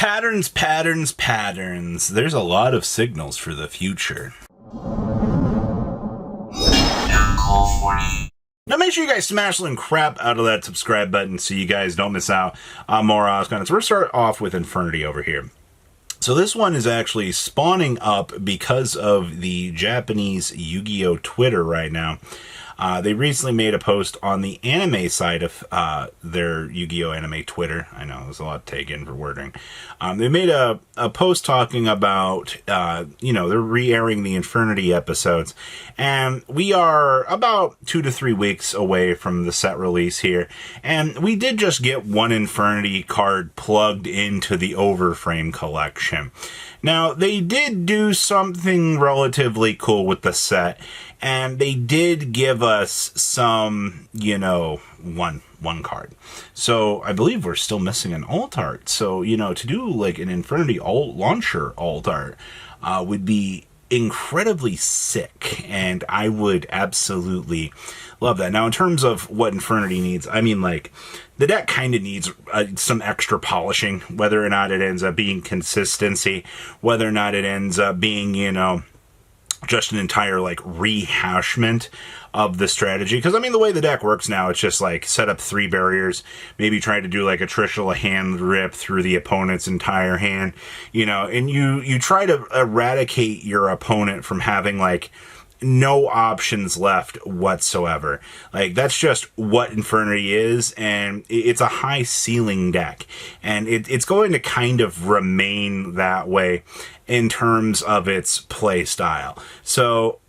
Patterns, patterns, patterns. There's a lot of signals for the future. Now make sure you guys smash the crap out of that subscribe button so you guys don't miss out on more content. So we're going to start off with Infernity over here. So this one is actually spawning up because of the Japanese Yu-Gi-Oh! Twitter right now. They recently made a post on the anime side of their Yu-Gi-Oh! Anime Twitter. I know, there's a lot to take in for wording. They made a post talking about, they're re-airing the Infernity episodes. And we are about 2 to 3 weeks away from the set release here. And we did just get one Infernity card plugged into the Overframe collection. Now, they did do something relatively cool with the set, and they did give us some, one card. So I believe we're still missing an alt art. So, to do like an Infernity alt launcher alt art would be incredibly sick, and I would absolutely love that. Now, in terms of what Infernity needs, I mean, like, the deck kind of needs some extra polishing, whether or not it ends up being consistency, whether or not it ends up being, just an entire, like, rehashment of the strategy. Because, I mean, the way the deck works now, it's just, like, set up 3 barriers, maybe try to do, like, a Trishula hand rip through the opponent's entire hand, and you try to eradicate your opponent from having, like, no options left whatsoever. Like, that's just what Infernity is, and it's a high ceiling deck, and it's going to kind of remain that way in terms of its play style. So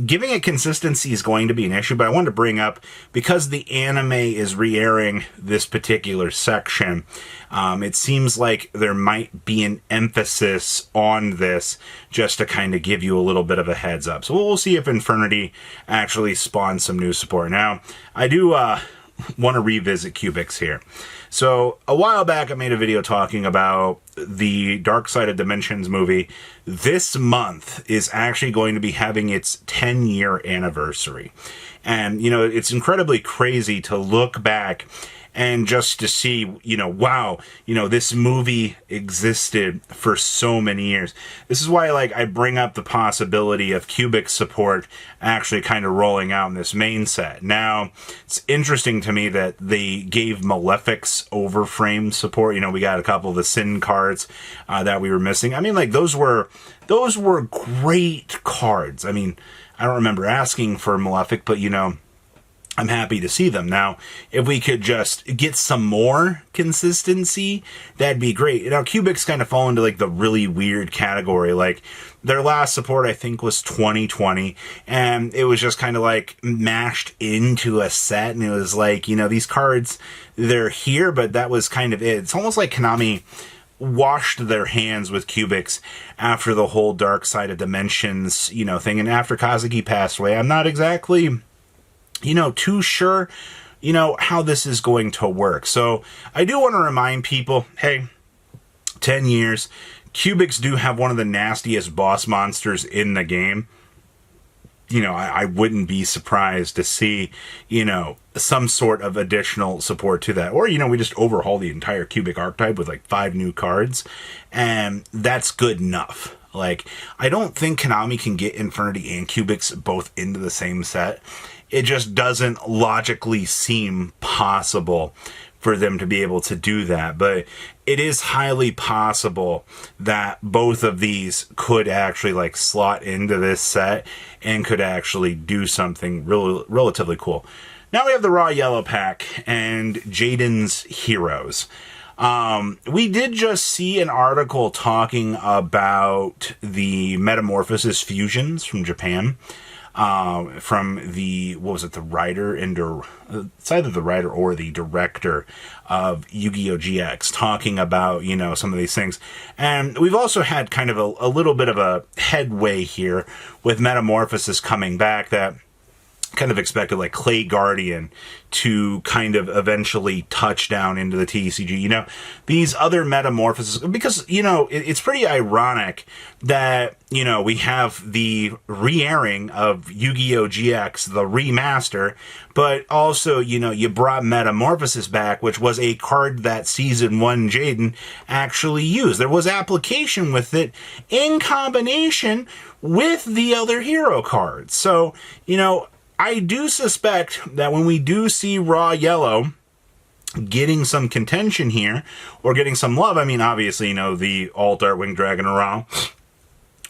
giving it consistency is going to be an issue, but I wanted to bring up, because the anime is re-airing this particular section, it seems like there might be an emphasis on this just to kind of give you a little bit of a heads up. So we'll see if Infernity actually spawns some new support. Now, I do want to revisit Cubix here. So a while back, I made a video talking about the Dark Side of Dimensions movie. This month is actually going to be having its 10-year anniversary. And, it's incredibly crazy to look back and just to see, wow, this movie existed for so many years. This is why, I bring up the possibility of Cubix support actually kind of rolling out in this main set. Now, it's interesting to me that they gave Malefic's Overframe support. We got a couple of the Sin cards that we were missing. I mean, those were great cards. I mean, I don't remember asking for Malefic, but, I'm happy to see them. Now, if we could just get some more consistency, that'd be great. Now, Cubix kind of fall into, the really weird category. Their last support, I think, was 2020, and it was just kind of, mashed into a set, and it was these cards, they're here, but that was kind of it. It's almost like Konami washed their hands with Cubix after the whole Dark Side of Dimensions, thing, and after Kazuki passed away. I'm not exactly too sure, how this is going to work. So I do want to remind people, hey, 10 years, Cubix do have one of the nastiest boss monsters in the game. I wouldn't be surprised to see, some sort of additional support to that. Or, we just overhaul the entire Cubix archetype with 5 new cards, and that's good enough. I don't think Konami can get Infernity and Cubix both into the same set. It just doesn't logically seem possible for them to be able to do that. But it is highly possible that both of these could actually slot into this set and could actually do something relatively cool. Now we have the Raw Yellow Pack and Jaden's Heroes. We did just see an article talking about the Metamorphosis fusions from Japan. From the, the writer and it's either the writer or the director of Yu-Gi-Oh! GX talking about, some of these things. And we've also had kind of a little bit of a headway here with Metamorphosis coming back, that kind of expected like Clay Guardian to kind of eventually touch down into the TCG. You know, these other metamorphoses, because, you know, it's pretty ironic that, you know, we have the re-airing of Yu-Gi-Oh! GX, the remaster, but also, you know, you brought Metamorphosis back, which was a card that Season 1 Jaden actually used. There was application with it in combination with the other hero cards. So, you know, I do suspect that when we do see Raw Yellow getting some contention here, or getting some love, I mean, obviously, you know, the Alt Art Winged Dragon Ra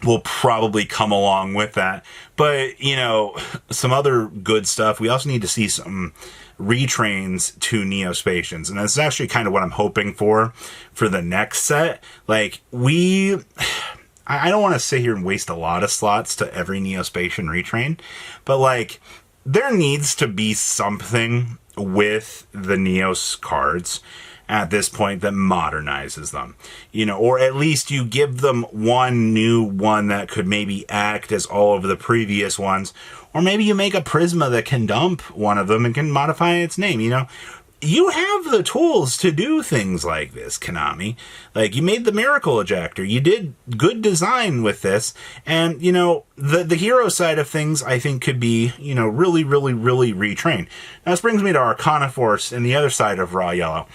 will probably come along with that. But, you know, some other good stuff. We also need to see some retrains to Neospatians. And that's actually kind of what I'm hoping for the next set. Like, I don't want to sit here and waste a lot of slots to every Neospatian retrain, but like, there needs to be something with the Neos cards at this point that modernizes them, you know, or at least you give them one new one that could maybe act as all of the previous ones, or maybe you make a Prisma that can dump one of them and can modify its name, you know. You have the tools to do things like this, Konami. Like, you made the Miracle Ejector. You did good design with this. And, you know, the hero side of things, I think, could be, you know, really, really, really retrained. Now, this brings me to Arcana Force and the other side of Raw Yellow.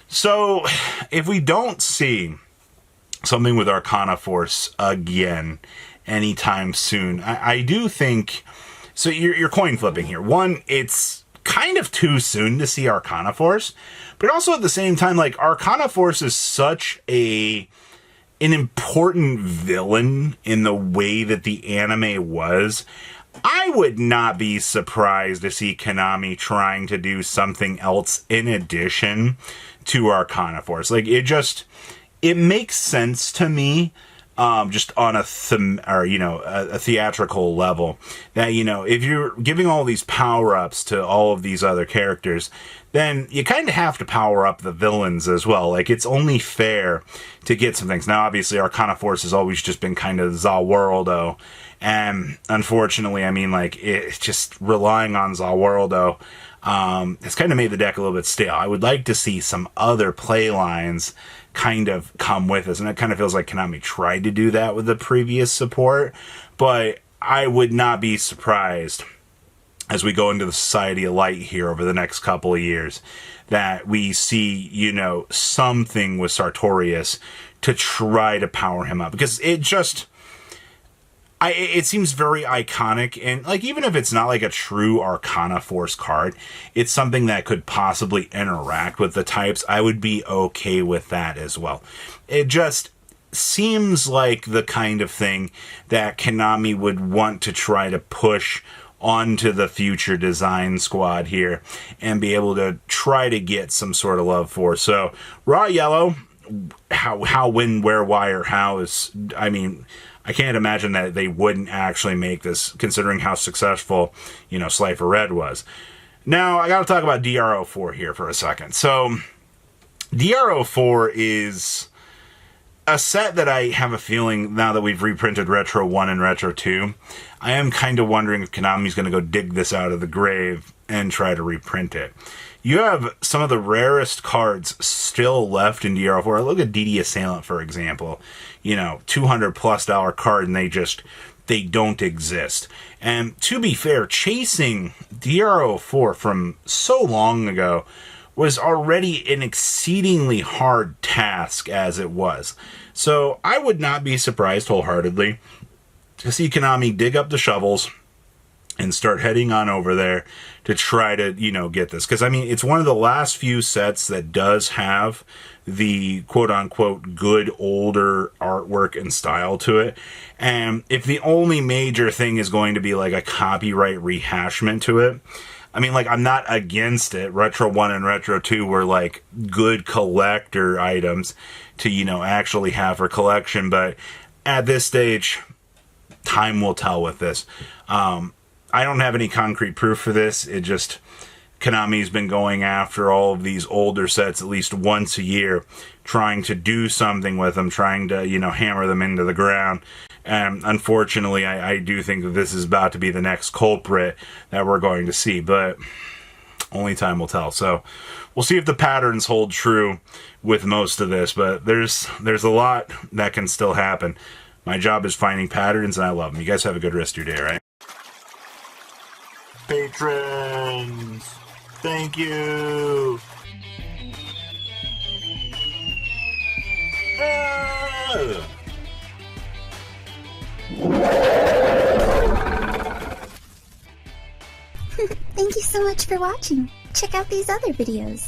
So, if we don't see something with Arcana Force again anytime soon, I do think... So, you're coin flipping here. One, it's kind of too soon to see Arcana Force, but also at the same time, like, Arcana Force is such an important villain in the way that the anime was. I would not be surprised to see Konami trying to do something else in addition to Arcana Force. Like, it makes sense to me. Just on a theatrical level, that, you know, if you're giving all these power-ups to all of these other characters, then you kind of have to power up the villains as well. Like, it's only fair to get some things. Now, obviously, Arcana Force has always just been kind of Zaworldo, and unfortunately, I mean, like, it's just relying on Zaworldo has kind of made the deck a little bit stale. I would like to see some other play lines kind of come with us, and it kind of feels like Konami tried to do that with the previous support, but I would not be surprised as we go into the Society of Light here over the next couple of years that we see, you know, something with Sartorius to try to power him up, because it seems very iconic, and like, even if it's not like a true Arcana Force card, it's something that could possibly interact with the types. I would be okay with that as well. It just seems like the kind of thing that Konami would want to try to push onto the future design squad here and be able to try to get some sort of love for. So, Raw Yellow, how, when, where, why, or how is, I mean, I can't imagine that they wouldn't actually make this, considering how successful, you know, Slifer Red was. Now, I gotta talk about DRO4 here for a second. So, DRO4 is a set that I have a feeling, now that we've reprinted Retro 1 and Retro 2, I am kind of wondering if Konami's going to go dig this out of the grave and try to reprint it. You have some of the rarest cards still left in DRO4. Look at DD Assailant, for example. You know, $200+ card, and they don't exist. And to be fair, chasing DRO4 from so long ago was already an exceedingly hard task as it was. So I would not be surprised wholeheartedly to see Konami dig up the shovels and start heading on over there to try to, you know, get this. Because, I mean, it's one of the last few sets that does have the quote-unquote good older artwork and style to it. And if the only major thing is going to be like a copyright rehashment to it, I mean, like, I'm not against it. Retro 1 and Retro 2 were, like, good collector items to, you know, actually have for collection. But at this stage, time will tell with this. I don't have any concrete proof for this. It just, Konami's been going after all of these older sets at least once a year, trying to do something with them, trying to, you know, hammer them into the ground. And unfortunately, I do think that this is about to be the next culprit that we're going to see, but only time will tell. So we'll see if the patterns hold true with most of this, but there's a lot that can still happen. My job is finding patterns, and I love them. You guys have a good rest of your day, right? Patrons, thank you. Thank you so much for watching. Check out these other videos.